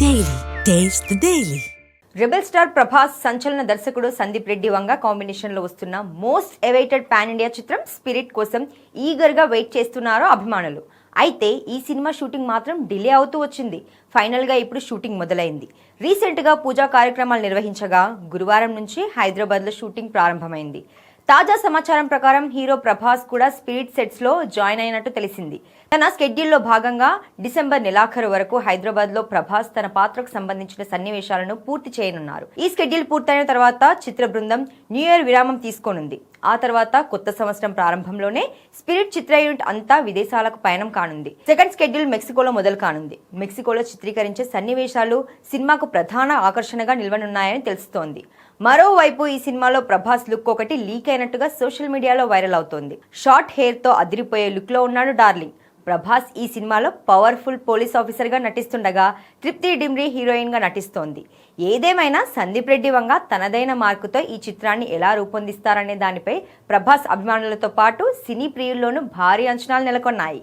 Daily. Taste the Daily. Rebel star Prabhas సంచలన దర్శకుడు Sandeep Reddy Vanga combination లో వస్తున్న మోస్ట్ ఎవైటెడ్ పాన్ ఇండియా చిత్రం స్పిరిట్ కోసం ఈగర్ గా వెయిట్ చేస్తున్నారు అభిమానులు. అయితే ఈ సినిమా షూటింగ్ మాత్రం డిలే అవుతూ వచ్చింది. ఫైనల్ గా ఇప్పుడు షూటింగ్ మొదలైంది. రీసెంట్ గా పూజా కార్యక్రమాలు నిర్వహించగా గురువారం నుంచి హైదరాబాద్ లో షూటింగ్ ప్రారంభమైంది. తాజా సమాచారం ప్రకారం హీరో ప్రభాస్ కూడా స్పిరిట్ సెట్స్ లో జాయిన్ అయినట్టు తెలిసింది. తన స్కెడ్యూల్లో భాగంగా డిసెంబర్ నెలాఖరు వరకు హైదరాబాద్ లో ప్రభాస్ తన పాత్రకు సంబంధించిన సన్నివేశాలను పూర్తి చేయనున్నారు. ఈ స్కెడ్యూల్ పూర్తయిన తర్వాత చిత్ర బృందం న్యూ ఇయర్ విరామం తీసుకోనుంది. ఆ తర్వాత కొత్త సంవత్సరం ప్రారంభంలోనే స్పిరిట్ చిత్ర యూనిట్ అంతా విదేశాలకు పయనం కానుంది. సెకండ్ స్కెడ్యూల్ మెక్సికోలో మొదలు కానుంది. మెక్సికోలో చిత్రీకరించే సన్నివేశాలు సినిమాకు ప్రధాన ఆకర్షణగా నిలవనున్నాయని తెలుస్తోంది. మరోవైపు ఈ సినిమాలో ప్రభాస్ లుక్ ఒకటి లీక్ అయినట్టుగా సోషల్ మీడియాలో వైరల్ అవుతోంది. షార్ట్ హెయిర్ తో అదిరిపోయే లుక్ లో ఉన్నాడు డార్లింగ్. ప్రభాస్ ఈ సినిమాలో పవర్ఫుల్ పోలీస్ ఆఫీసర్ గా నటిస్తుండగా తృప్తి డిమ్రీ హీరోయిన్ గా నటిస్తోంది. ఏదేమైనా సందీప్ రెడ్డి వంగ తనదైన మార్కుతో ఈ చిత్రాన్ని ఎలా రూపొందిస్తారనే దానిపై ప్రభాస్ అభిమానులతో పాటు సినీ ప్రియుల్లోనూ భారీ అంచనాలు నెలకొన్నాయి.